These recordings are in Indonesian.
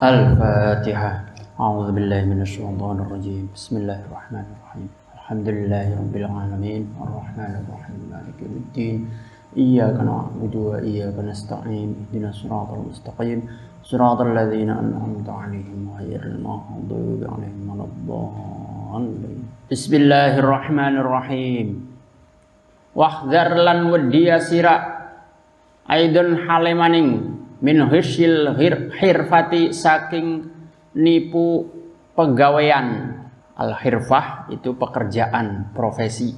Al-Fatihah. A'udzu billahi minasyaitonir rajim. Bismillahirrahmanirrahim. Alhamdulillahirabbil alamin, arrahmanir rahim, maliki yaumiddin. Iyyaka na'budu wa iyyaka nasta'in. Ihdinas siratal mustaqim. Siratal ladzina an'amta 'alaihim ghairil maghdubi 'alaihim waladdallin. Bismillahirrahmanirrahim. Wahdhar lan wedya sira aidun halemaning min hisil hirfati saking nipu pegawaian. Al-hirfah itu pekerjaan, profesi.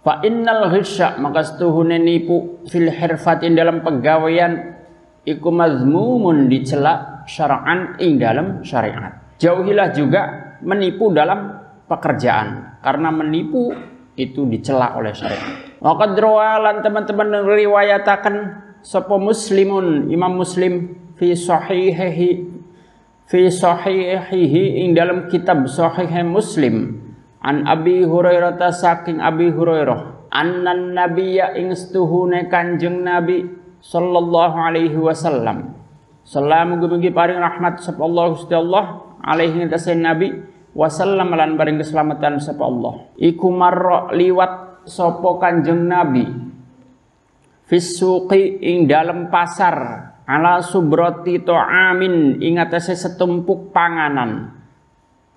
Fa innal hisya maka setuhune nipu fil hirfatin dalam pegawaian iku mazmumun dicela syar'an ing dalam syariat. Jauhilah juga menipu dalam pekerjaan, karena menipu itu dicela oleh syariat. Maka drawalan teman-teman riwayatakan sapa Muslimun Imam Muslim fi sahihihi ing dalam kitab Sahih Muslim an Abi Hurairah saking Abi Hurairah annan nabiyya ing setuhune Kanjeng Nabi sallallahu alaihi wasallam salamu mugi paring rahmat sapa Allah Gusti Allah alaihi tasen Nabi wasallam lan paring keselamatan sapa Allah iku marra liwat sapa Kanjeng Nabi fisuqi ing dalam pasar ala subrati ta'amin ing atase setumpuk panganan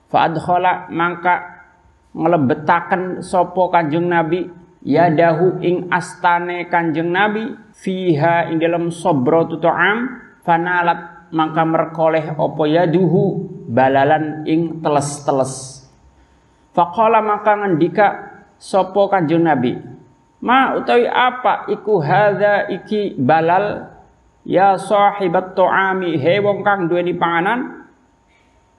fa adkhala mangka nglebetaken sapa Kanjeng Nabi yadahu ing astane Kanjeng Nabi fiha ing dalam subratu ta'am fanalat mangka merkoleh apa yaduhu balalan ing teles-teles faqala maka ngendika sapa Kanjeng Nabi ma utawi apa iku hadza iki balal ya sahibat ta'ami he wong kang duweni panganan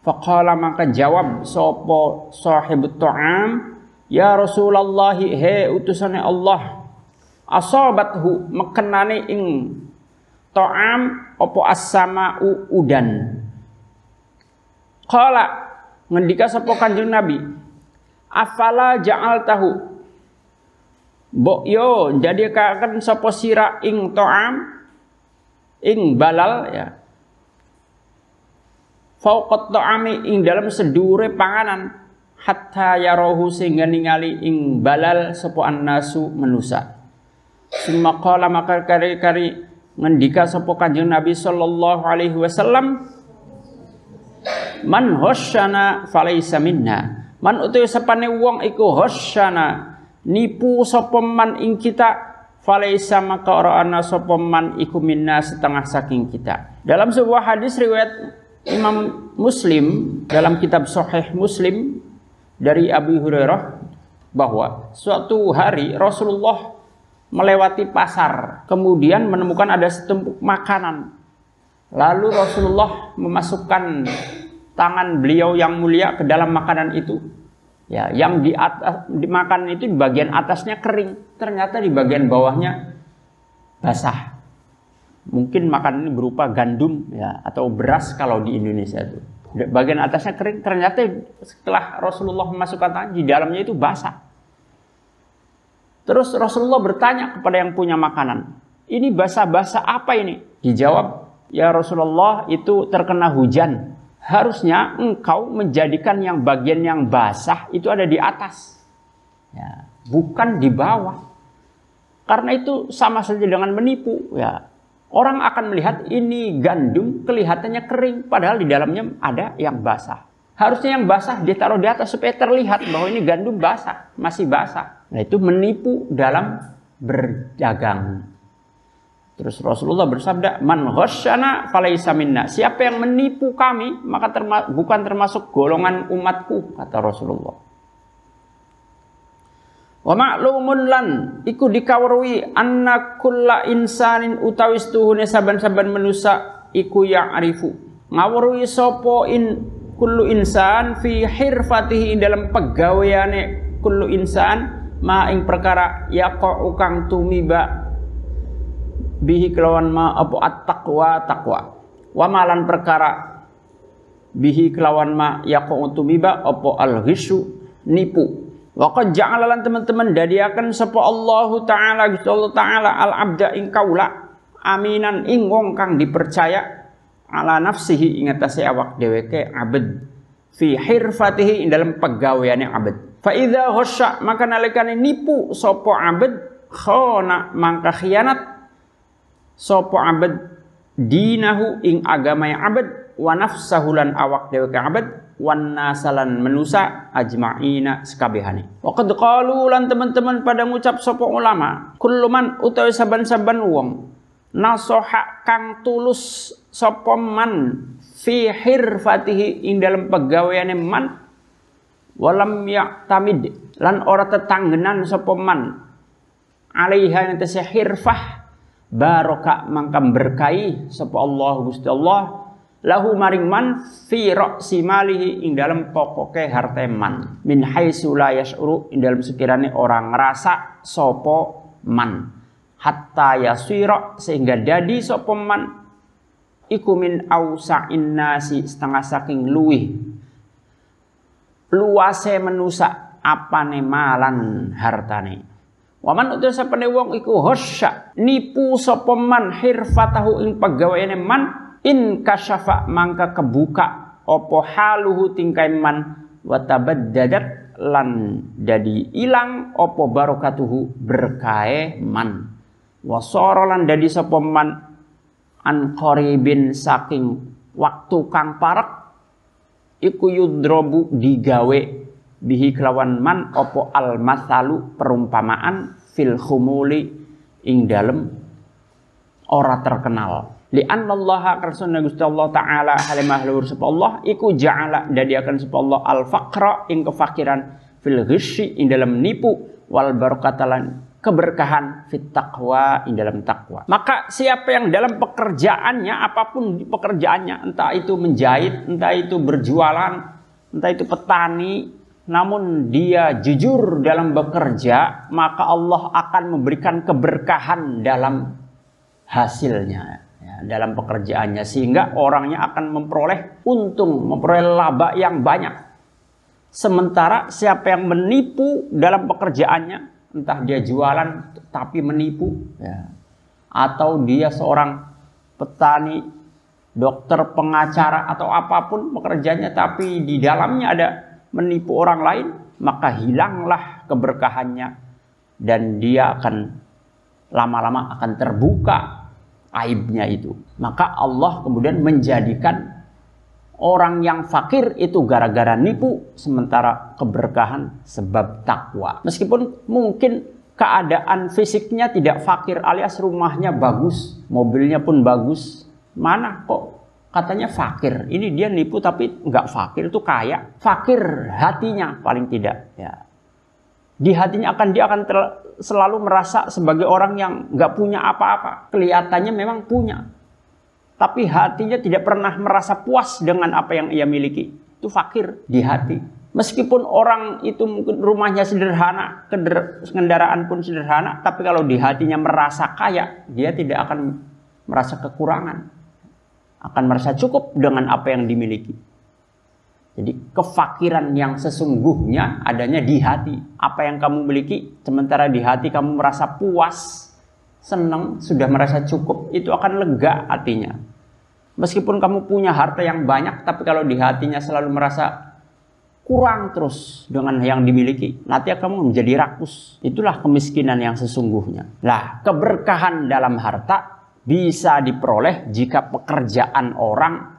faqala maka jawab sapa sahibut ta'am ya Rasulullah he utusane Allah asabathu mekenane ing ta'am apa as-sama'u udan qala ngendika sapa Kanjeng Nabi afala ja'altahu mbok yo jadikan sapa sira ing ta'am ing balal ya fauqat ta'ami ing dalam sedure panganan hatta yarahu sehingga ningali ing balal sapa annasu manusa summa qala maka kari-kari ngendika sapa Kanjeng Nabi sallallahu alaihi wasallam man hosyana falaisa minna man utuh sapane wong iku hosyana nipu sapa man ing kita falaisa maka ora ana sapa man iku minna setengah saking kita. Dalam sebuah hadis riwayat Imam Muslim dalam kitab Sahih Muslim dari Abi Hurairah bahwa suatu hari Rasulullah melewati pasar kemudian menemukan ada setumpuk makanan. Lalu Rasulullah memasukkan tangan beliau yang mulia ke dalam makanan itu. Ya, yang di atas dimakan itu di bagian atasnya kering, ternyata di bagian bawahnya basah. Mungkin makanan ini berupa gandum ya atau beras kalau di Indonesia itu. Bagian atasnya kering, ternyata setelah Rasulullah memasukkan tangan di dalamnya itu basah. Terus Rasulullah bertanya kepada yang punya makanan, "Ini basah-basah apa ini?" Dijawab, "Ya Rasulullah, itu terkena hujan. Harusnya engkau menjadikan yang bagian yang basah itu ada di atas, ya, bukan di bawah. Karena itu sama saja dengan menipu. Ya, orang akan melihat ini gandum kelihatannya kering, padahal di dalamnya ada yang basah. Harusnya yang basah ditaruh di atas supaya terlihat bahwa ini gandum basah, masih basah. Nah itu menipu dalam berdagang." Terus Rasulullah bersabda, "Man ghasyana falaisa minna." Siapa yang menipu kami, maka bukan termasuk golongan umatku, kata Rasulullah. Wa ma'lumun lan iku dikawruhi anna kulla insanin utawis tuhune saban-saban manusa iku ya'rifu. Ngawruhi sapa kullu insan fi hirfatihi dalam pegaweane kullu insan ma ing perkara yaqa'u kang tumiba bihi kelawan ma apa at-taqwa taqwa wa malan perkara bihi kelawan ma yaqa'u tumiba apa al-ghisyu nipu wa qad ja'alalan teman-teman dadiaken sapa Allah taala Gusti Allah taala al-abda ing kaula aminan ing wong kang dipercaya ala nafsihi ing atase awak dheweke abad fi hirfatihi ing dalam pegaweane abad. Fa idza khasya maka nalikane nipu sapa abad khana mangka khianat sapa abad dinahu ing agama abad wa nafsahu lan awak dheweke abad wan nasalan manusa ajma'ina sekabehane. Wa qad qalu lan teman-teman pada ngucap sapa ulama kullu man utawi saban-saban wong nasoha kang tulus sapa man fi hirfatihi ing dalam pegaweane man walam ya'tamid lan ora tetanggenan sapa man alaiha ing hirfah baraka mangka berkahi sapa Allah Gusti Allah lahu maring man fi ra'si malihi ing dalam pokoke harta man min haitsu la yash'uru ing dalam sekirane orang ngerasa sapa man hatta yasira sehingga dadi sapa man iku min ausa'in nasi setengah saking luase manusa apane malan hartane. Waman utus sapane wong iku hosya nipu sapa man hirfatahu ing pegaweane man in kasyafa mangka kebuka apa haluhu tingkai man wa tabaddadat lan dadi ilang apa barakatuhu berkahe man wasara lan dadi sapa man an qaribin saking waktu kang parek iku yudrobu digawe bihi kelawan man apa al masalu perumpamaan fil khumuli ing dalem ora terkenal li annallaha karena Gusti Allah taala halimah luhur sapa Allah iku ja'ala dadiaken sapa Allah al faqra ing kefakiran fil ghisyi ing dalam nipu wal barakatalan keberkahan fit taqwa ing dalam takwa. Maka siapa yang dalam pekerjaannya apapun pekerjaannya entah itu menjahit, entah itu berjualan, entah itu petani, namun dia jujur dalam bekerja, maka Allah akan memberikan keberkahan dalam hasilnya ya, dalam pekerjaannya sehingga orangnya akan memperoleh untung, memperoleh laba yang banyak. Sementara siapa yang menipu dalam pekerjaannya entah dia jualan tapi menipu ya. Atau dia seorang petani, dokter, pengacara atau apapun pekerjaannya tapi di dalamnya ada menipu orang lain, maka hilanglah keberkahannya dan dia akan lama-lama akan terbuka aibnya itu. Maka Allah kemudian menjadikan orang yang fakir itu gara-gara nipu, sementara keberkahan sebab takwa. Meskipun mungkin keadaan fisiknya tidak fakir alias rumahnya bagus, mobilnya pun bagus, mana kok katanya fakir? Ini dia nipu tapi nggak fakir, itu kaya. Fakir hatinya paling tidak. Ya. Di hatinya dia akan selalu merasa sebagai orang yang nggak punya apa-apa. Kelihatannya memang punya, tapi hatinya tidak pernah merasa puas dengan apa yang ia miliki. Itu fakir di hati. Meskipun orang itu mungkin rumahnya sederhana, kendaraan pun sederhana, tapi kalau di hatinya merasa kaya, dia tidak akan merasa kekurangan. Akan merasa cukup dengan apa yang dimiliki. Jadi kefakiran yang sesungguhnya adanya di hati. Apa yang kamu miliki, sementara di hati kamu merasa puas, senang, sudah merasa cukup, itu akan lega hatinya. Meskipun kamu punya harta yang banyak, tapi kalau di hatinya selalu merasa kurang terus dengan yang dimiliki, nanti kamu menjadi rakus. Itulah kemiskinan yang sesungguhnya. Nah, keberkahan dalam harta bisa diperoleh jika pekerjaan orang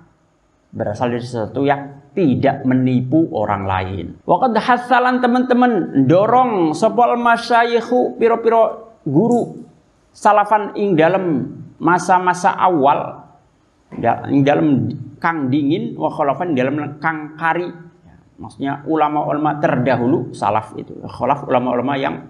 berasal dari sesuatu yang tidak menipu orang lain. Waqad hasalan teman-teman dorong sopal masyayikhu piro-piro guru salafan ing dalam masa-masa awal, ing dalam kang dingin, wa khalafan dalam kang kari. Maksudnya ulama-ulama terdahulu salaf itu, khalaf ulama-ulama yang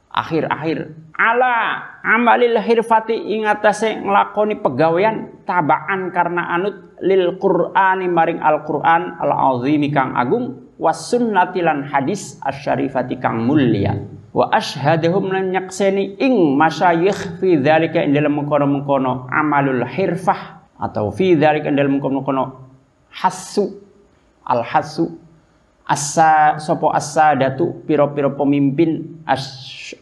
akhir-akhir ala amalil hirfati ing atase nglakoni pegawean tabaan karena anut lil Qur'ani maring Al-Qur'an al-azimi kang agung was sunnati lan hadis asyarifati kang mulia wa asyhadahum lan nyakseni ing masyayikh fi dzalika ing dalem mengkono-mengkono amalul hirfah atau fi dzalika ing dalem mengkono-mengkono hasu al hasu sopo as-sadatu piro-piro pemimpin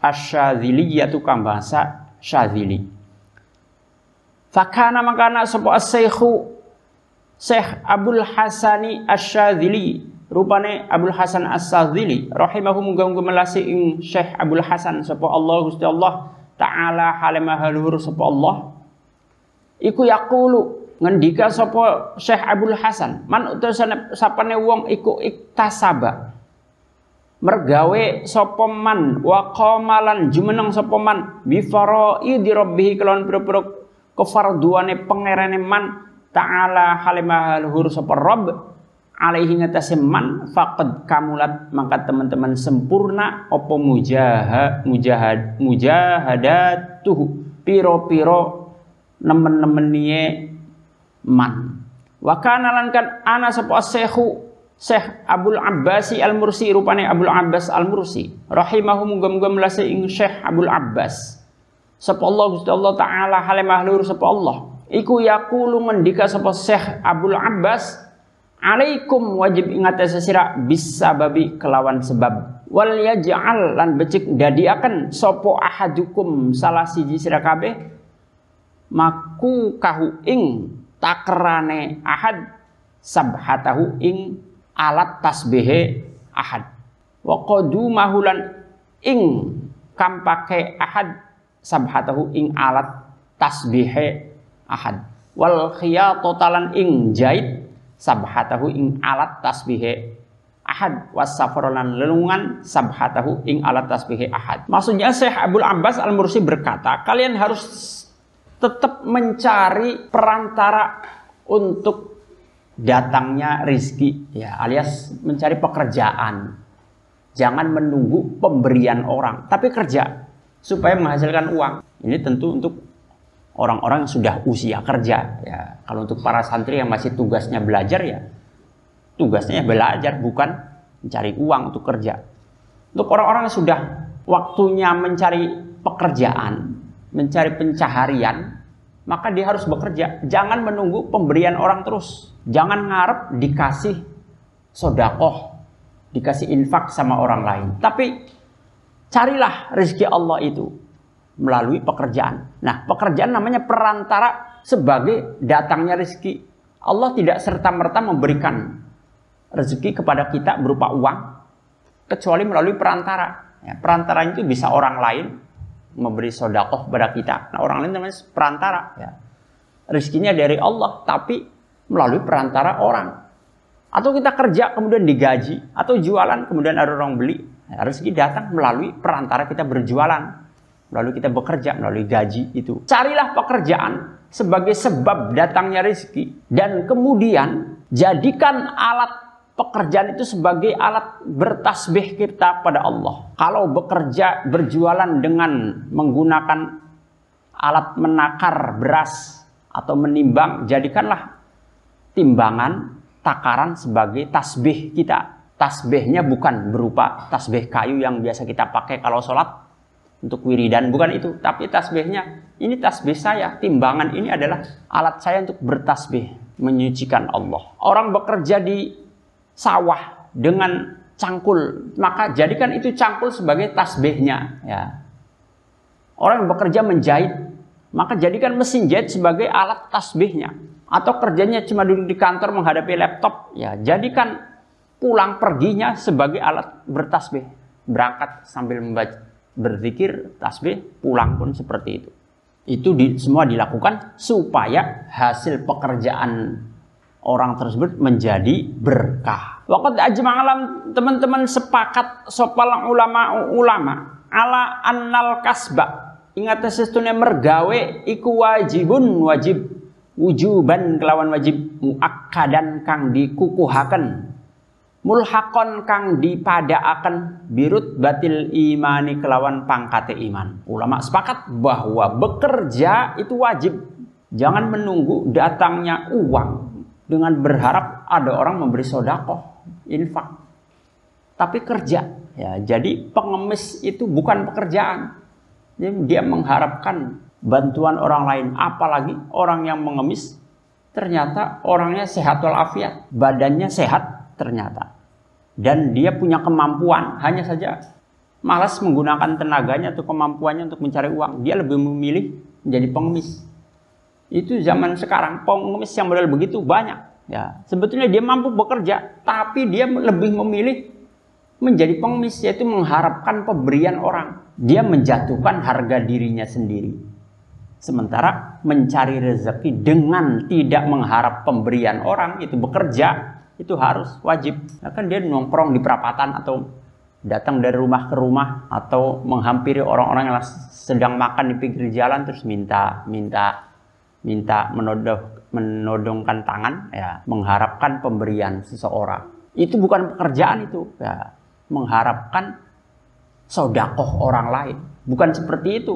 asyadziliyatu kang bahasa syadzili. Fakana makana sopo as-saykhu Syekh Abdul Hasani Asy-Syadzili, rupane Abdul Hasan Asy-Syadzili rahimahu muga-muga melasi ing Syekh Abdul Hasan sapa Allah Gusti Allah taala halimah luhur sapa Allah iku yaqulu ngendika sapa Syekh Abdul Hasan man utusane sapane wong iku iktasaba mergawe sapa man wa qamalan jumeneng sapa man bi faraidi rabbih kelawan pira-pira kefarduane pangerane man ta'ala halimah luhur sapa Rabb alaihi ngatasi man faqad kamulat maka teman-teman sempurna apa mujahadatuhu piro-piro nemen-nemenie man wa kana lan kan ana sapa Syekh Abdul Abbasi Al-Mursi rupane Abdul Abbas Al-Mursi rahimahu muga-muga melase ing Syekh Abdul Abbas sapa Allah Gusti Allah taala halimah luhur sapa Allah iku yaqulu mendika sapa Syekh Abdul Abbas alaikum wajib ingat sesira bisa babi kelawan sebab wal yaj'al lan becik dadiaken sapa ahadukum salah siji sira kabeh maku kahu ing takrane ahad sabhatahu ing alat tasbihe ahad wa qadumahu lan ing kampake ahad sabhatahu ing alat tasbihe ahad wal khiyatatalan ing jait sabhatahu ing alat tasbihe ahad wasafarolan lelungan sabhatahu ing alat tasbihe ahad. Maksudnya Syekh Abdul Abbas Al-Mursi berkata kalian harus tetap mencari perantara untuk datangnya rizki ya alias mencari pekerjaan, jangan menunggu pemberian orang tapi kerja supaya menghasilkan uang. Ini tentu untuk orang-orang yang sudah usia kerja ya. Kalau untuk para santri yang masih tugasnya belajar ya tugasnya belajar bukan mencari uang untuk kerja. Untuk orang-orang yang sudah waktunya mencari pekerjaan, mencari pencaharian, maka dia harus bekerja. Jangan menunggu pemberian orang terus. Jangan ngarep dikasih sodakoh, dikasih infak sama orang lain. Tapi carilah rezeki Allah itu melalui pekerjaan. Nah, pekerjaan namanya perantara sebagai datangnya rezeki. Allah tidak serta-merta memberikan rezeki kepada kita berupa uang kecuali melalui perantara. Ya, perantara itu bisa orang lain memberi sedekah kepada kita. Nah, orang lain namanya perantara. Ya. Rezekinya dari Allah, tapi melalui perantara orang. Atau kita kerja kemudian digaji, atau jualan kemudian ada orang beli. Nah, rezeki datang melalui perantara kita berjualan. Lalu kita bekerja melalui gaji itu. Carilah pekerjaan sebagai sebab datangnya rezeki. Dan kemudian jadikan alat pekerjaan itu sebagai alat bertasbih kita pada Allah. Kalau bekerja, berjualan dengan menggunakan alat menakar beras atau menimbang, jadikanlah timbangan, takaran sebagai tasbih kita. Tasbihnya bukan berupa tasbih kayu yang biasa kita pakai kalau sholat. Untuk wiridan, bukan itu, tapi tasbihnya ini tasbih saya, timbangan ini adalah alat saya untuk bertasbih, menyucikan Allah. Orang bekerja di sawah dengan cangkul, maka jadikan itu cangkul sebagai tasbihnya. Ya. Orang yang bekerja menjahit, maka jadikan mesin jahit sebagai alat tasbihnya. Atau kerjanya cuma duduk di kantor menghadapi laptop, ya jadikan pulang perginya sebagai alat bertasbih, berangkat sambil membaca berzikir, tasbih, pulang pun seperti itu. Itu semua dilakukan supaya hasil pekerjaan orang tersebut menjadi berkah. Waqad ajma'alam teman-teman sepakat sopal ulama ala annal kasba. Ingat sesungguhnya mergawe iku wajibun wajib wujuban kelawan wajib muakkadan kang dikukuhaken. Mulhakon kang dipadaaken birut batil imani kelawan pangkate iman. Ulama sepakat bahwa bekerja itu wajib. Jangan menunggu datangnya uang dengan berharap ada orang memberi sedekah, infak. Tapi kerja. Ya, jadi pengemis itu bukan pekerjaan. Dia mengharapkan bantuan orang lain. Apalagi orang yang mengemis ternyata orangnya sehat walafiat, badannya sehat ternyata. Dan dia punya kemampuan, hanya saja malas menggunakan tenaganya atau kemampuannya untuk mencari uang. Dia lebih memilih menjadi pengemis. Itu zaman sekarang, pengemis yang model begitu banyak. Ya, sebetulnya dia mampu bekerja, tapi dia lebih memilih menjadi pengemis, yaitu mengharapkan pemberian orang. Dia menjatuhkan harga dirinya sendiri. Sementara mencari rezeki dengan tidak mengharap pemberian orang, itu bekerja, itu harus wajib. Nah, kan dia nongkrong di perapatan atau datang dari rumah ke rumah atau menghampiri orang-orang yang sedang makan di pinggir jalan terus minta menodongkan tangan, ya, mengharapkan pemberian seseorang. Itu bukan pekerjaan itu, ya, mengharapkan sodakoh orang lain. Bukan seperti itu.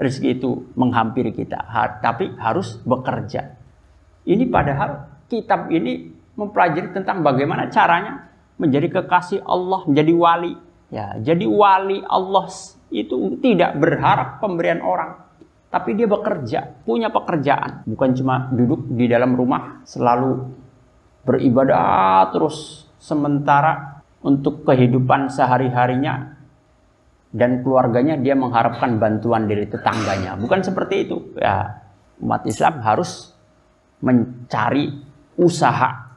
Rezeki itu menghampiri kita, tapi harus bekerja. Ini padahal kitab ini mempelajari tentang bagaimana caranya menjadi kekasih Allah, menjadi wali. Ya, jadi wali Allah itu tidak berharap pemberian orang, tapi dia bekerja, punya pekerjaan. Bukan cuma duduk di dalam rumah selalu beribadah terus, sementara untuk kehidupan sehari-harinya dan keluarganya dia mengharapkan bantuan dari tetangganya. Bukan seperti itu. Ya, umat Islam harus mencari usaha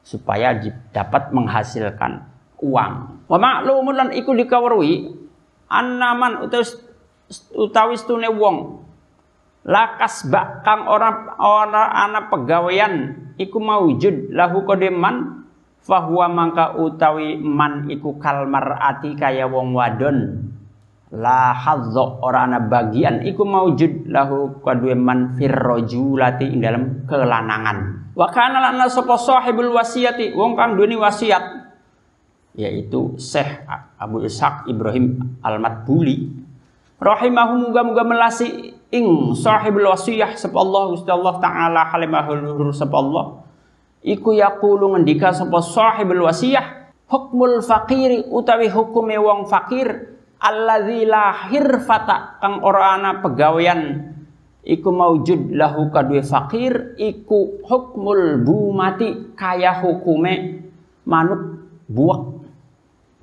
supaya dapat menghasilkan uang. Wa ma'lumun lan iku dikawruhi annaman utawi stune wong lakas bak kang ora ana pegawean iku maujud lahu kodeman fahuwa mangka utawi man iku kalmar ati kaya wong wadon la hadza ora ana bagian iku maujud lahu kadue man firrajulati ing dalam kelanangan. Wa kana lana sapa sahibul wasiyati wong kang duweni wasiat, yaitu Syekh Abu Ishaq Ibrahim Al-Matbuli rahimahu muga-muga melasi ing sahibul wasiyah sapa Allah Gusti Allah taala halimahul sapa Allah iku yaqulu ngendika sapa sahibul wasiyah hukmul faqiri utawi hukume wong fakir alladzi la hirfata kang ora ana pegawean iku maujud lahu kadue fakir iku hukmul bumati kaya hukume manuk buak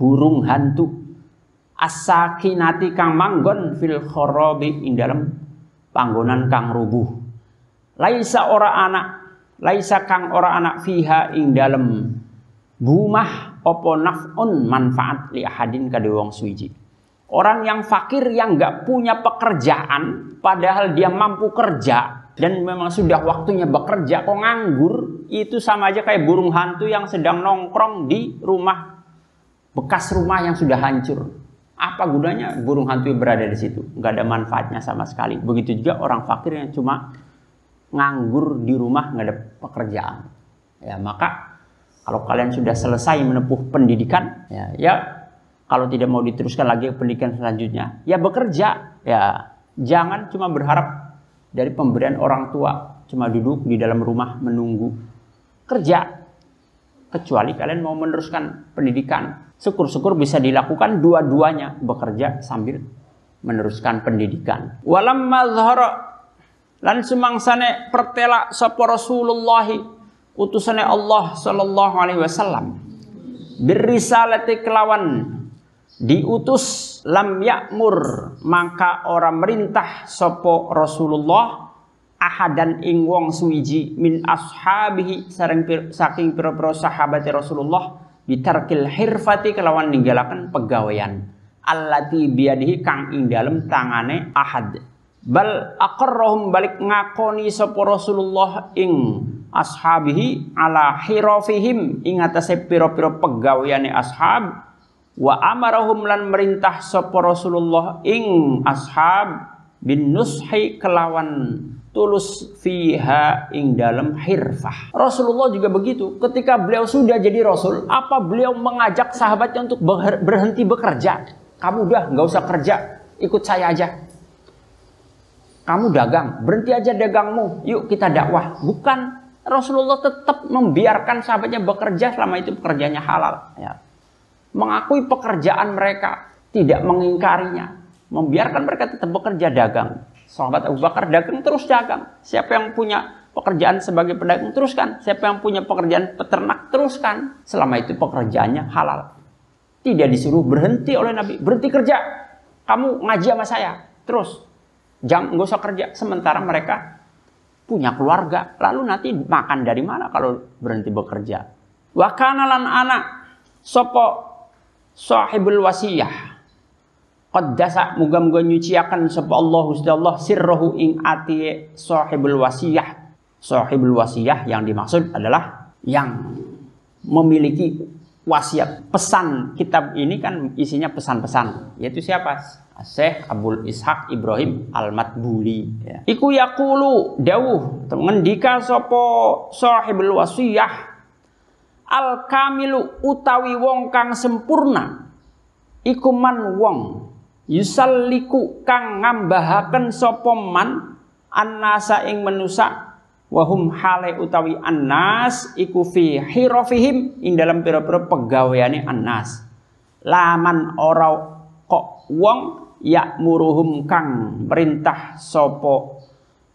burung hantu as-sakinati kang manggon fil kharabi ing dalem panggonan kang rubuh laisa kang ora anak fiha ing dalem bumah apa naf'un manfaat li ahadin kadhe wong suwiji. Orang yang fakir yang enggak punya pekerjaan padahal dia mampu kerja dan memang sudah waktunya bekerja kok nganggur, itu sama aja kayak burung hantu yang sedang nongkrong di rumah bekas rumah yang sudah hancur. Apa gunanya burung hantu berada di situ? Enggak ada manfaatnya sama sekali. Begitu juga orang fakir yang cuma nganggur di rumah, nggak ada pekerjaan. Ya, maka kalau kalian sudah selesai menempuh pendidikan, ya kalau tidak mau diteruskan lagi pendidikan selanjutnya, ya bekerja. Ya, jangan cuma berharap dari pemberian orang tua, cuma duduk di dalam rumah menunggu. Kerja. Kecuali kalian mau meneruskan pendidikan, syukur-syukur bisa dilakukan dua-duanya, bekerja sambil meneruskan pendidikan. Walamma dhahara lan sumangsane pertela sapa Rasulullah utusane Allah sallallahu alaihi wasallam birisalati kelawan diutus lam ya'mur maka ora merintah sapa Rasulullah ahadan ing wong suwiji min ashabihi saking pira-pira sahabat Rasulullah bitarkil hirfati kelawan ninggalaken pegawean allati biadihi kang ing dalem tangane ahad. Bal aqarrahum balik ngakoni sapa Rasulullah ing ashabihi ala hirafihim ing atase pira-pira pegaweane ashab wa amarahum lan merintah sapa Rasulullah ing ashab bin nushi kelawan tulus fiha ing dalam hirfah. Rasulullah juga begitu. Ketika beliau sudah jadi Rasul, apa beliau mengajak sahabatnya untuk berhenti bekerja? Kamu udah nggak usah kerja, ikut saya aja. Kamu dagang, berhenti aja dagangmu, yuk kita dakwah. Bukan, Rasulullah tetap membiarkan sahabatnya bekerja selama itu pekerjaannya halal. Ya. Mengakui pekerjaan mereka, tidak mengingkarinya. Membiarkan mereka tetap bekerja dagang. Sahabat Abu Bakar dagang, terus dagang. Siapa yang punya pekerjaan sebagai pedagang, teruskan. Siapa yang punya pekerjaan peternak, teruskan. Selama itu pekerjaannya halal. Tidak disuruh berhenti oleh Nabi. Berhenti kerja, kamu ngaji sama saya, terus. Jangan, nggak usah kerja. Sementara mereka punya keluarga, lalu nanti makan dari mana kalau berhenti bekerja? Wa kana lan anak sapa sahibul wasiyah qaddasa muga-muga nyuciaken sapa Allah Gusti Allah sirruhu ing ati sahibul wasiyah. Sahibul wasiyah yang dimaksud adalah yang memiliki wasiat. Pesan kitab ini kan isinya pesan-pesan, yaitu siapa? Syekh Abdul Ishaq Ibrahim Al-Matbuli ya. Iku yaqulu dawuh ngendika sapa sahibul wasiyah al kamilu utawi wong kang sempurna iku man wong yusalliku kang ngambahaken sapa man annasa ing manusa wahum hale utawi annas iku fi hirafihim ing dalam pira-pira pegaweane annas laman ora kok wong ya muruhum kang perintah sopo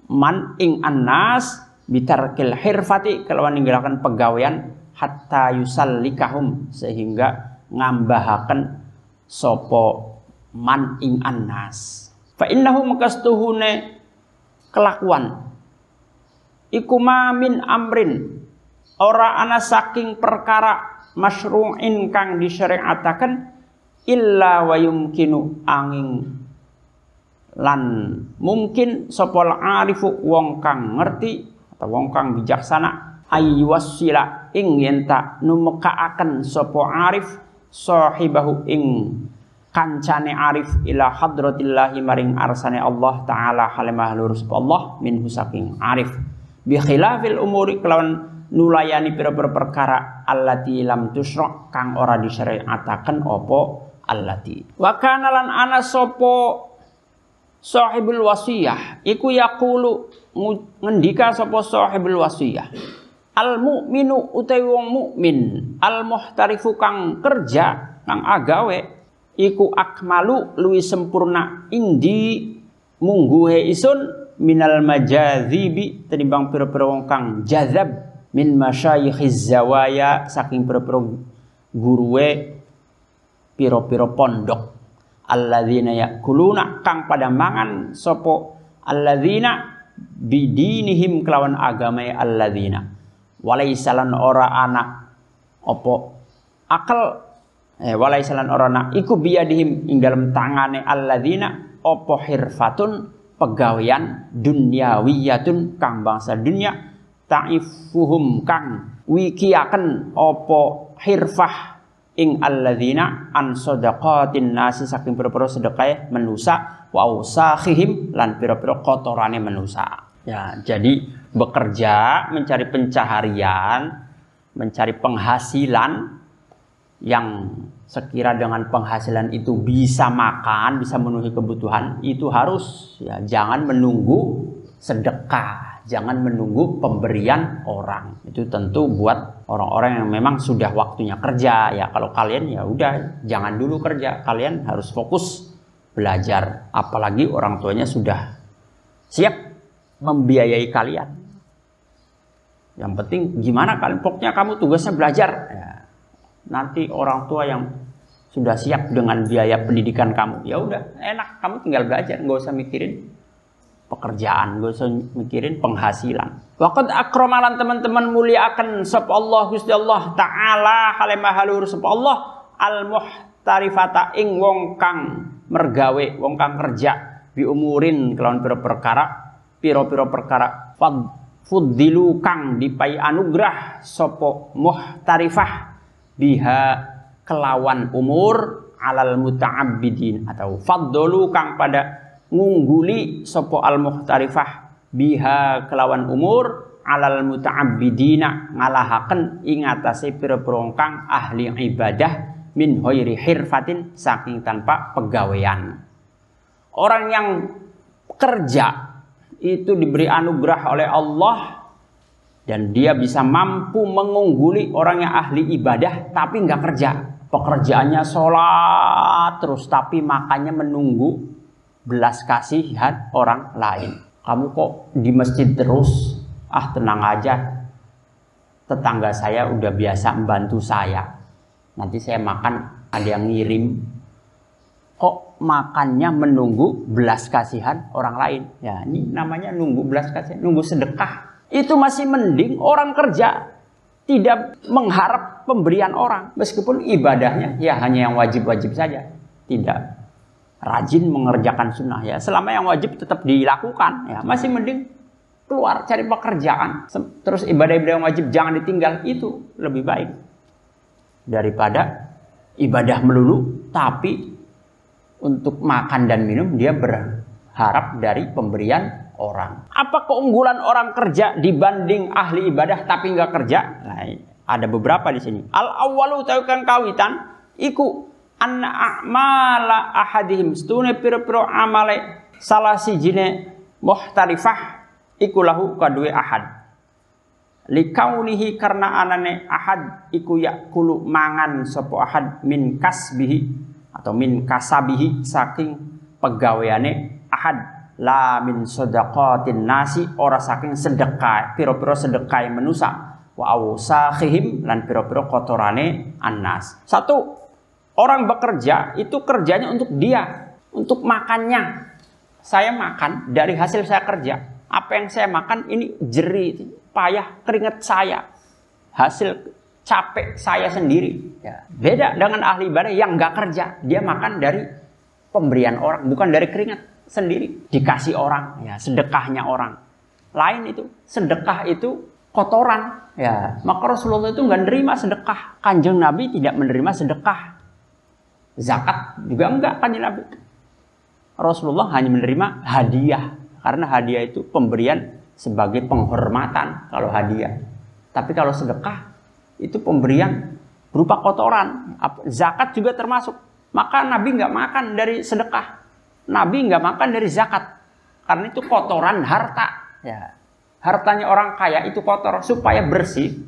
man ing annas bitarkil hirfati kelawan ninggalaken pegawean hatta yusallikahum sehingga ngambahaken sopo man ing annas fa innahu makastuhune kelakuan iku min amrin ora ana saking perkara masyru'in kang disyariataken illa wa yumkinu angin lan mungkin sopol arifu wong kang ngerti atau wong kang bijaksana ayyuwassila ing yenta numekaaken sopo arif sahibahu ing kancane arif ila hadratillahi maring arsane Allah taala halimah lurus Allah minhu saking arif bi khilafil umuri kelawan nulayani pira-pira perkara allati lam tusra kang ora disyariataken apa allati wa kana lan ana sapa sahibul wasiyah iku yaqulu ngendika sapa sahibul wasiyah al mukminu utawi wong mukmin al muhtarifu kang kerja kang agawe iku akmalu luwih sempurna indi mungguhe isun minal majazibi tenimbang pira-pira wong kang jazab min masyayikhiz zawaya saking pira-pira guruwe piro-piro pondok alladzina yakuluna kang pada mangan sopo alladzina bidinihim kelawan agamai alladzina walaisalan ora anak opo akal walaisalan ora anak iku biyadihim ing dalam tangane alladzina opo hirfatun pegawean dunyawiyatun kang bangsa dunia ta'ifuhum kang wikiaken opo hirfah ing alladzina an sadaqatin nasi saking pira-pira sedekah manusa wa usakhihim lan pira-pira kotorane manusa. Ya, jadi bekerja mencari pencaharian, mencari penghasilan yang sekira dengan penghasilan itu bisa makan, bisa memenuhi kebutuhan, itu harus ya jangan menunggu sedekah, jangan menunggu pemberian orang. Itu tentu buat orang-orang yang memang sudah waktunya kerja. Ya kalau kalian ya udah jangan dulu kerja, kalian harus fokus belajar. Apalagi orang tuanya sudah siap membiayai kalian. Yang penting gimana kalian, pokoknya kamu tugasnya belajar. Ya, nanti orang tua yang sudah siap dengan biaya pendidikan kamu, ya udah enak, kamu tinggal belajar, nggak usah mikirin pekerjaan, gak usah mikirin penghasilan. Waqad akramalan teman-teman muliakan sapa Allah Gusti Allah taala halimah halur sapa Allah al muhtarifata ing wong kang mergawe, wong kang kerja bi umurin kelawan pira-pira perkara fuddilu kang dipai anugrah sapa muhtarifah biha kelawan umur alal muta'abbidin atau faddolu kang pada ngungguli sopo al muhtarifah biha kelawan umur alal muta'abbidina ngalahaken ing atase pira-pira kang ahli ibadah min ghairi hirfatin saking tanpa pegawean. Orang yang kerja itu diberi anugerah oleh Allah dan dia bisa mampu mengungguli orang yang ahli ibadah tapi nggak kerja. Pekerjaannya sholat terus tapi makannya menunggu belas kasihan orang lain. Kamu kok di masjid terus? Ah tenang aja, tetangga saya udah biasa membantu saya. Nanti saya makan ada yang ngirim. kok makannya menunggu belas kasihan orang lain. Ya, ini namanya nunggu belas kasihan, nunggu sedekah. Itu masih mending orang kerja tidak mengharap pemberian orang, meskipun ibadahnya ya hanya yang wajib-wajib saja, tidak rajin mengerjakan sunnah ya. Selama yang wajib tetap dilakukan ya, masih mending keluar cari pekerjaan. Terus ibadah-ibadah yang wajib jangan ditinggal, itu lebih baik daripada ibadah melulu tapi untuk makan dan minum dia berharap dari pemberian orang. Apa keunggulan orang kerja dibanding ahli ibadah tapi nggak kerja? Nah, ada beberapa di sini. Al awwalu taukan kawitan iku anna a'mala ahadihim stune pira-pira amale salah sijine muhtarifah iku lahu kadue ahad. Likaunihi karena anane ahad iku yakulu mangan sapa ahad min kasbihi atau min kasabihi saking pegaweane ahad. La min sedaqatin nasi ora saking sedekah pira-pira sedekah manusa wa awsakhihim lan pira-pira kotorane annas. Satu, orang bekerja itu kerjanya untuk dia, untuk makannya. Saya makan dari hasil saya kerja. Apa yang saya makan ini jerih, payah, keringat saya, hasil capek saya sendiri ya. Beda dengan ahli ibadah yang nggak kerja, dia makan dari pemberian orang, bukan dari keringat sendiri, dikasih orang ya, sedekahnya orang lain. Itu sedekah itu kotoran ya, maka Rasulullah itu nggak menerima sedekah. Kanjeng Nabi tidak menerima sedekah, zakat juga enggak. Kanjeng Nabi, Rasulullah hanya menerima hadiah, karena hadiah itu pemberian sebagai penghormatan kalau hadiah. Tapi kalau sedekah itu pemberian berupa kotoran. Zakat juga termasuk, maka Nabi nggak makan dari sedekah, Nabi nggak makan dari zakat, karena itu kotoran harta. Ya, hartanya orang kaya itu kotor, supaya bersih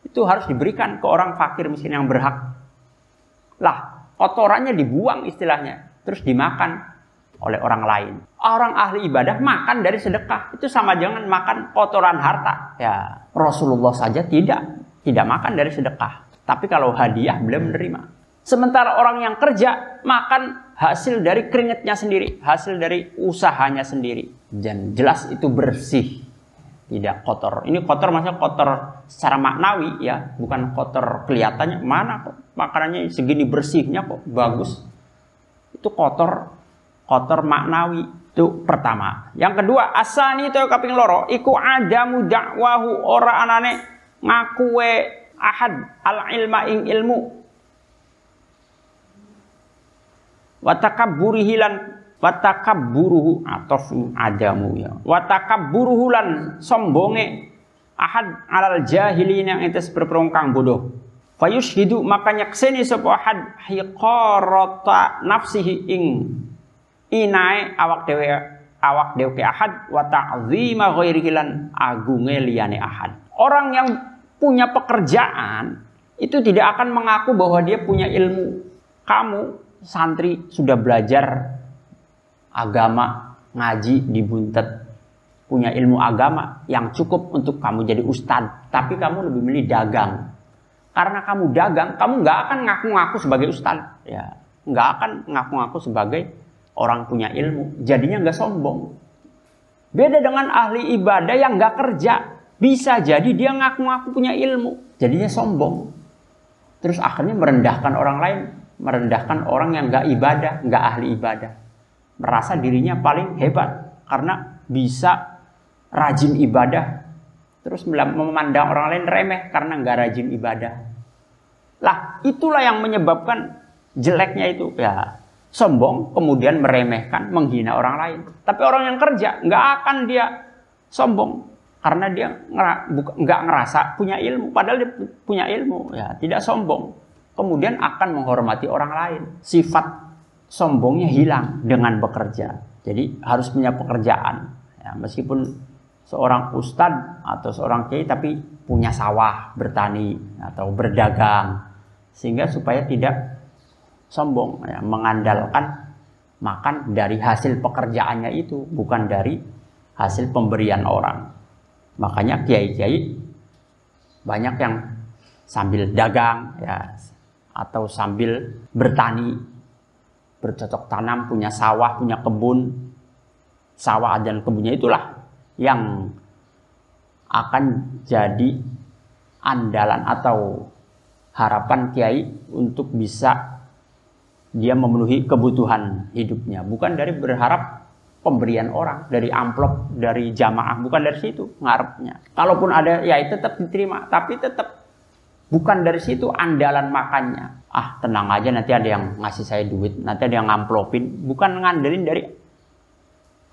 itu harus diberikan ke orang fakir miskin yang berhak. Lah, kotorannya dibuang istilahnya, terus dimakan oleh orang lain. Orang ahli ibadah makan dari sedekah, itu sama jangan makan kotoran harta. Ya, Rasulullah saja tidak makan dari sedekah, tapi kalau hadiah beliau menerima. Sementara orang yang kerja makan hasil dari keringatnya sendiri, hasil dari usahanya sendiri, dan jelas itu bersih, tidak kotor. Ini kotor maksudnya kotor secara maknawi ya, bukan kotor kelihatannya. Mana kok makanannya segini bersihnya kok bagus. Itu kotor maknawi. Itu pertama. Yang kedua, asani itu kaping loro iku adamu dakwahu ora anane ngakuwe ahad al ilma ing ilmu. Watakabburihi lan watakabburuhu atau adamu ya. Watakabburuhu lan sombonge ahad alal jahilin yang entes berperongkang bodoh. Fayushhidu makanya kseni sapa ahad hiqarata nafsihi ing inae awak dewe ke ahad wa ta'zima ghairihi lan agunge liyane ahad. Orang yang punya pekerjaan itu tidak akan mengaku bahwa dia punya ilmu. Kamu santri sudah belajar agama, ngaji di Buntet, punya ilmu agama yang cukup untuk kamu jadi ustadz, tapi kamu lebih milih dagang. Karena kamu dagang, kamu nggak akan ngaku-ngaku sebagai ustadz, ya, nggak akan ngaku-ngaku sebagai orang punya ilmu, jadinya nggak sombong. Beda dengan ahli ibadah yang nggak kerja, bisa jadi dia ngaku-ngaku punya ilmu, jadinya sombong. Terus akhirnya merendahkan orang lain, merendahkan orang yang nggak ibadah, nggak ahli ibadah, merasa dirinya paling hebat karena bisa rajin ibadah, terus memandang orang lain remeh karena nggak rajin ibadah. Lah, itulah yang menyebabkan jeleknya itu ya, sombong kemudian meremehkan, menghina orang lain. Tapi orang yang kerja nggak akan dia sombong karena dia nggak ngerasa punya ilmu, padahal dia punya ilmu ya, tidak sombong. Kemudian akan menghormati orang lain. Sifat sombongnya hilang dengan bekerja. Jadi harus punya pekerjaan. Ya, meskipun seorang ustadz atau seorang kiai tapi punya sawah, bertani atau berdagang, sehingga supaya tidak sombong, ya, mengandalkan makan dari hasil pekerjaannya itu, bukan dari hasil pemberian orang. Makanya kiai-kiai banyak yang sambil dagang ya, atau sambil bertani bercocok tanam, punya sawah, punya kebun. Sawah dan kebunnya itulah yang akan jadi andalan atau harapan kiai untuk bisa dia memenuhi kebutuhan hidupnya. Bukan dari berharap pemberian orang, dari amplop, dari jamaah. Bukan dari situ ngarepnya. Kalaupun ada, ya tetap diterima. Tapi tetap bukan dari situ andalan makannya. Ah, tenang aja, nanti ada yang ngasih saya duit, nanti ada yang ngamplopin. Bukan ngandelin dari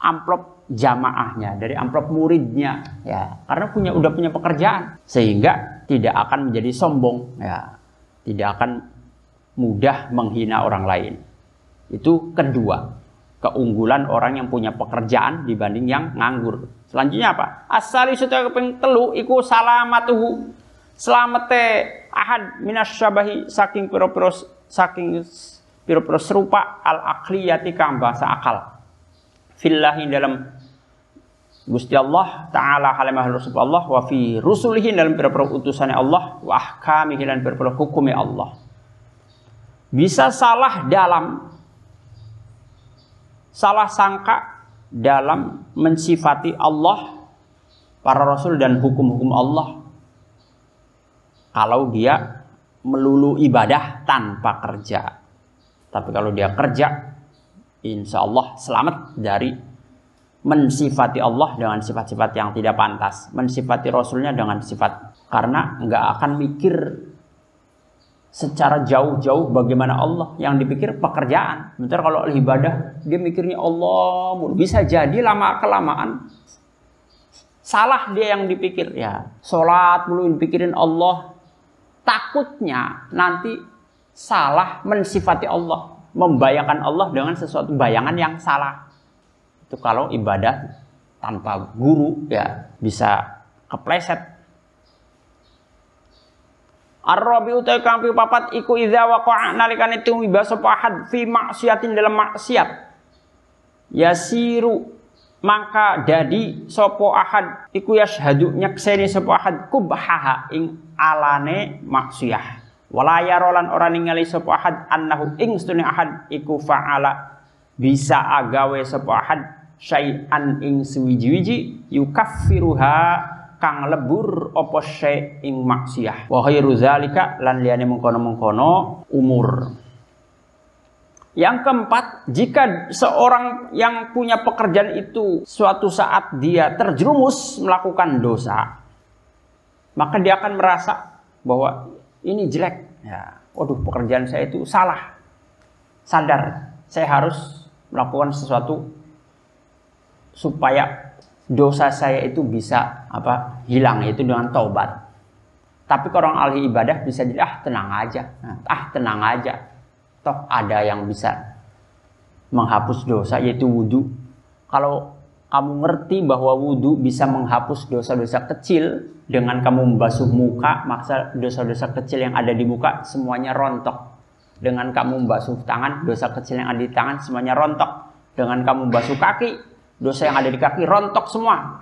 amplop jamaahnya, dari amplop muridnya, ya, karena udah punya pekerjaan, sehingga tidak akan menjadi sombong, ya, tidak akan mudah menghina orang lain. Itu kedua, keunggulan orang yang punya pekerjaan dibanding yang nganggur. Selanjutnya apa? Asali sudah keping telu iku salamatuhu, selamate ahad minas syabahi saking piro-piro serupa al akliyati kang bahasa akal. Fillahi dalam Gusti Allah Ta'ala halimah Rasul Allah, wa fi rusulihi dalam pira-pira utusannya Allah, wa ahkamihi dalam pira-pira hukumnya Allah. Bisa salah sangka dalam mensifati Allah, para Rasul dan hukum-hukum Allah, kalau dia melulu ibadah tanpa kerja. Tapi kalau dia kerja, insya Allah selamat dari mensifati Allah dengan sifat-sifat yang tidak pantas, mensifati Rasulnya dengan sifat, karena nggak akan mikir secara jauh-jauh bagaimana Allah, yang dipikir pekerjaan. Bentar kalau ibadah dia mikirnya Allah, bisa jadi lama kelamaan salah dia yang dipikir, ya sholat dulu dipikirin Allah, takutnya nanti salah mensifati Allah, membayangkan Allah dengan sesuatu bayangan yang salah. Itu kalau ibadah tanpa guru, ya bisa kepleset. Ar-rabi'u ta kang papat iku idza waqa'a nalikane tumiba sapa ahad fi maksiatin dalam maksiat. Yasiru maka dadi sapa ahad iku yashhadu nyakseni sapa ahad kubhaha ing alane maksiyah. Wala yarolan ora ningali sapa ahad annahu ing stune ahad iku fa'ala bisa agawe sapa ahad syai'an ing suwiji-wiji yukaffiruha kang lebur apa syai' ing maksiyah wa khairu zalika lan liyane mengkono-mengkono umur. Yang keempat, jika seorang yang punya pekerjaan itu suatu saat dia terjerumus melakukan dosa, maka dia akan merasa bahwa ini jelek, ya, waduh pekerjaan saya itu salah, sadar saya harus melakukan sesuatu supaya dosa saya itu bisa hilang, yaitu dengan taubat. Tapi kalau orang ahli ibadah bisa jadi tenang aja, toh ada yang bisa menghapus dosa, yaitu wudhu. Kalau kamu ngerti bahwa wudhu bisa menghapus dosa-dosa kecil dengan kamu membasuh muka, maka dosa-dosa kecil yang ada di muka semuanya rontok. Dengan kamu membasuh tangan, dosa kecil yang ada di tangan semuanya rontok. Dengan kamu membasuh kaki, dosa yang ada di kaki rontok semua.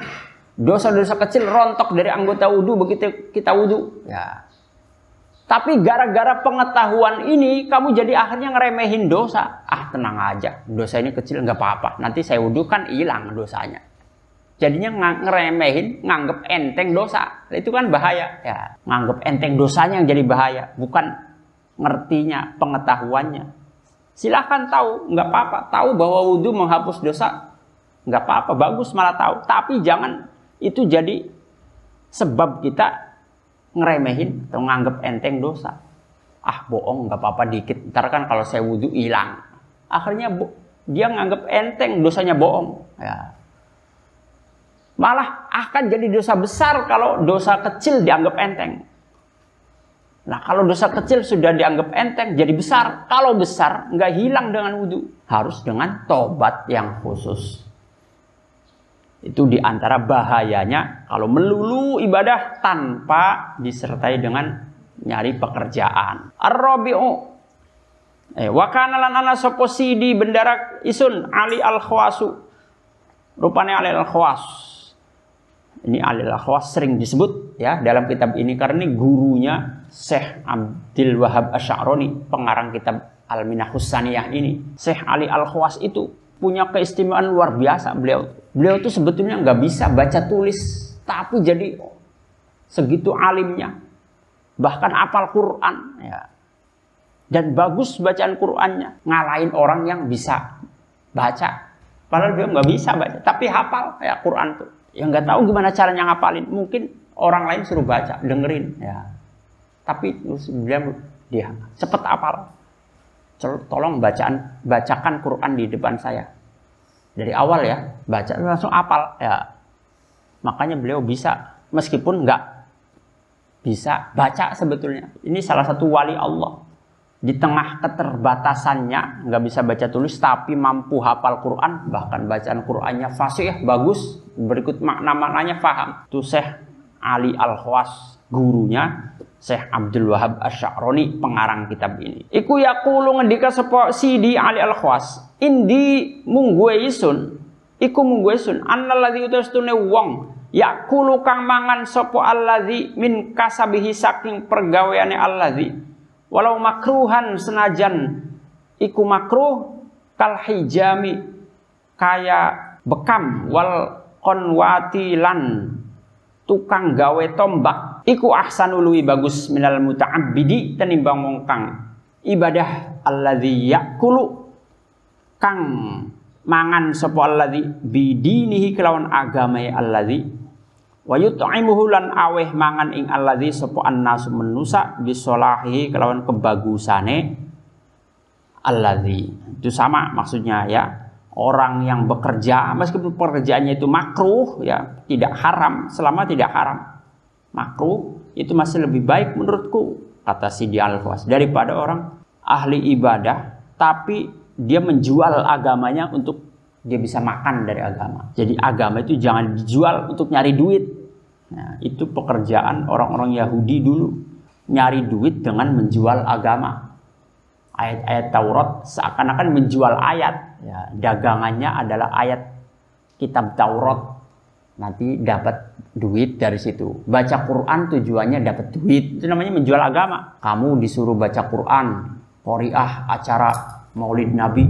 Dosa-dosa kecil rontok dari anggota wudhu begitu kita wudhu. Ya. Tapi gara-gara pengetahuan ini, kamu jadi akhirnya ngeremehin dosa. Tenang aja, dosa ini kecil nggak apa-apa. Nanti saya wudhu kan hilang dosanya. Jadinya ngeremehin, nganggep enteng dosa. Itu kan bahaya. Ya. Nganggep enteng dosanya yang jadi bahaya, bukan ngertinya, pengetahuannya. Silahkan tahu, nggak apa-apa. Tahu bahwa wudhu menghapus dosa, nggak apa-apa, bagus malah tahu. Tapi jangan itu jadi sebab kita ngeremehin atau nganggep enteng dosa. Bohong, nggak apa-apa dikit. Ntar kan kalau saya wudhu hilang. Akhirnya dia nganggep enteng dosanya bohong. Ya. Malah akan jadi dosa besar kalau dosa kecil dianggap enteng. Nah, kalau dosa kecil sudah dianggap enteng, jadi besar. Kalau besar, nggak hilang dengan wudhu. Harus dengan tobat yang khusus. Itu diantara bahayanya kalau melulu ibadah tanpa disertai dengan nyari pekerjaan. Ar-rabi'u wa kana lan ana sapa sidi bendara isun Ali Al-Khawasu. Rupanya Ali Al-Khawas. Ini Ali Al-Khawas sering disebut ya dalam kitab ini karena ini gurunya Syekh Abdul Wahab Asy'arani, pengarang kitab Al-Minahus Saniyah ini, Syekh Ali Al-Khawas itu punya keistimewaan luar biasa. Beliau itu sebetulnya nggak bisa baca tulis, tapi jadi segitu alimnya, bahkan hafal Quran ya. Dan bagus bacaan Qurannya, ngalahin orang yang bisa baca. Padahal beliau nggak bisa baca, tapi hafal ya Quran tuh. Yang nggak tahu gimana caranya ngapalin, mungkin orang lain suruh baca, dengerin ya. Tapi dia cepet hafal. Tolong bacakan Quran di depan saya. Dari awal ya, baca langsung hafal ya. Makanya beliau bisa, meskipun nggak bisa baca sebetulnya. Ini salah satu wali Allah. Di tengah keterbatasannya, nggak bisa baca tulis, tapi mampu hafal Quran, bahkan bacaan Qurannya fasih, bagus, berikut makna-maknanya faham. Itu Syekh Ali Al-Khawas, gurunya Syekh Abdul Wahab Asy-Sya'rani, pengarang kitab ini. Iku yaqulu ngendika sapa Sidi Ali Al-Khawas, indi mungguesun, iku mungguesun, annalladzi utastune wong yaqulu kang mangan sapa alladzi min kasabihi saking pergaweane alladzi. Walau makruhan senajan iku makruh kal hijami kaya bekam wal konwati lan tukang gawe tombak iku ahsanul luwi bagus minal muta'abbidi tenimbang wong kang ibadah alladzi yakulu kang mangan sapa alladzi bidinihi kelawan agamae alladzi wa yut'imuhu lan aweh mangan ing alladzi sapa annasu menusa bisolahi kelawan kebagusane alladzi. Itu sama maksudnya ya. Orang yang bekerja meskipun pekerjaannya itu makruh ya, tidak haram, selama tidak haram. Makruh itu masih lebih baik menurutku, kata Sidi Al-Khawas, daripada orang ahli ibadah tapi dia menjual agamanya untuk dia bisa makan dari agama. Jadi agama itu jangan dijual untuk nyari duit. Nah, itu pekerjaan orang-orang Yahudi dulu, nyari duit dengan menjual agama. Ayat-ayat Taurat seakan-akan menjual ayat. Ya, dagangannya adalah ayat kitab Taurat. Nanti dapat duit dari situ. Baca Quran tujuannya dapat duit. Itu namanya menjual agama. Kamu disuruh baca Quran, qoriah, acara Maulid Nabi,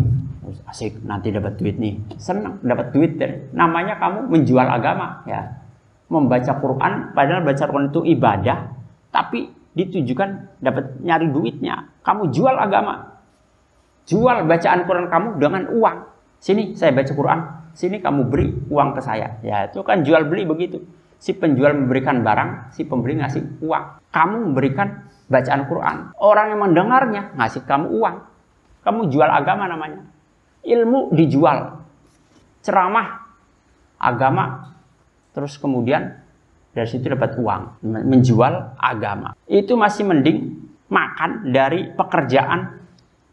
asik, nanti dapat duit nih. Senang dapat duit deh. Namanya kamu menjual agama ya. Membaca Quran, padahal baca Quran itu ibadah, tapi ditujukan dapat nyari duitnya. Kamu jual agama. Jual bacaan Quran kamu dengan uang. Sini saya baca Quran, sini kamu beri uang ke saya. Ya, itu kan jual beli begitu. Si penjual memberikan barang, si pembeli ngasih uang. Kamu memberikan bacaan Quran. Orang yang mendengarnya ngasih kamu uang. Kamu jual agama namanya. Ilmu dijual. Ceramah agama, terus kemudian dari situ dapat uang, menjual agama. Itu masih mending makan dari pekerjaan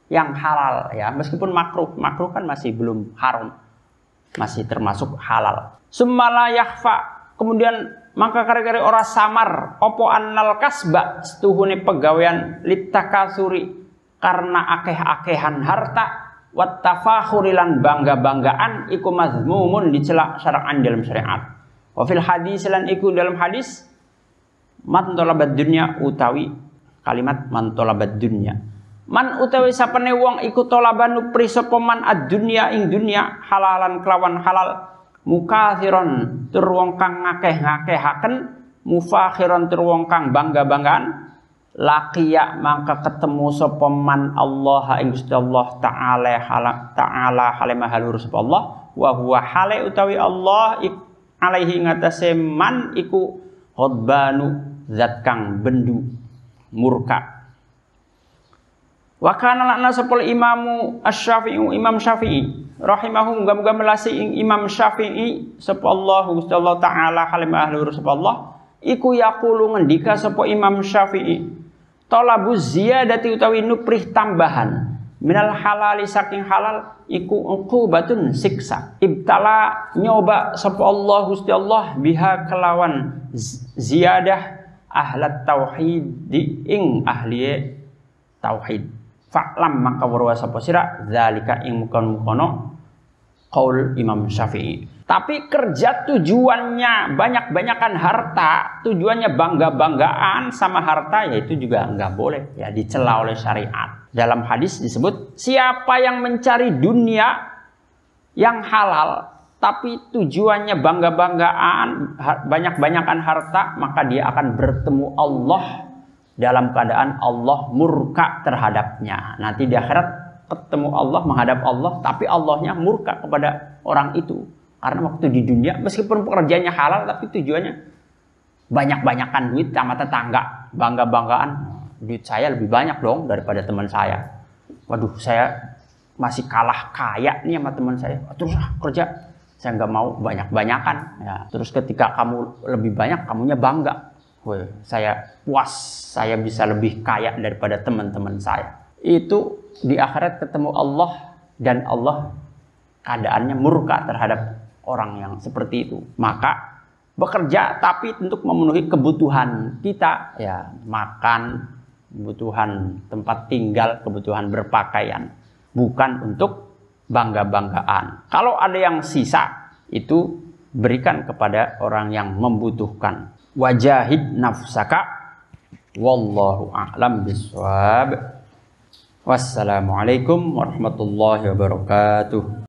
yang halal ya, meskipun makruh kan masih belum haram, masih termasuk halal. Sumala yakhfa, kemudian maka kare-kare ora samar opo annal kasba setuhune pegawean litakasuri karena akeh-akehan harta wat tafakhurilan bangga-banggaan iku mazmumun dicela syara'an dalam syariat. Wa fil hadis lan iku dalam hadis man talabat dunya utawi kalimat man talabat dunya. Man utawi sapane wong iku talaban nupri sapa man ad-dunya ing dunya halalan kelawan halal mukathiron tur wong kang ngakeh-ngakehaken mufakhiron tur wong kang bangga-banggaan laqiya mangka ketemu sapa man Allah ing Gusti Allah taala halimah halur sapa Allah wa huwa hale utawi Allah alaihi ngatasé man iku khadbanu zat kang bendu murka. Wa kana lana sapal imamu asy-Syafi'i Imam Syafi'i rahimahu muga-muga melasi ing Imam Syafi'i sapa Allah Gusti Allah taala halimah halur sapa Allah iku yaqulu ngendika sapa Imam Syafi'i talabu ziyadati utawi nuprih tambahan minal halali saking halal iku uqubatun siksa ibtala nyoba sapa Allah Gusti Allah biha kelawan ziyadah ahlat tauhid ing ahli tauhid fa'lam maka warwa sapa sira zalika ing mukon-mukono Qaul Imam Syafi'i. Tapi kerja tujuannya banyak-banyakan harta, tujuannya bangga-banggaan sama harta, ya itu juga nggak boleh, ya dicela oleh syariat. Dalam hadis disebut, siapa yang mencari dunia yang halal, tapi tujuannya bangga-banggaan, banyak-banyakan harta, maka dia akan bertemu Allah dalam keadaan Allah murka terhadapnya. Nanti di akhirat ketemu Allah, menghadap Allah, tapi Allahnya murka kepada orang itu. Karena waktu di dunia, meskipun pekerjaannya halal, tapi tujuannya banyak-banyakan duit sama tetangga. Bangga-banggaan, duit saya lebih banyak dong daripada teman saya. Waduh, saya masih kalah kaya nih sama teman saya. Terus kerja, saya nggak mau banyak-banyakan. Ya, terus ketika kamu lebih banyak, kamunya bangga. Wih, saya puas, saya bisa lebih kaya daripada teman-teman saya. Itu di akhirat ketemu Allah, dan Allah keadaannya murka terhadap orang yang seperti itu. Maka bekerja tapi untuk memenuhi kebutuhan kita, ya makan, kebutuhan tempat tinggal, kebutuhan berpakaian, bukan untuk bangga-banggaan. Kalau ada yang sisa, itu berikan kepada orang yang membutuhkan. Wajahid nafsaka, wallahu a'lam bishawab. Wassalamualaikum warahmatullahi wabarakatuh.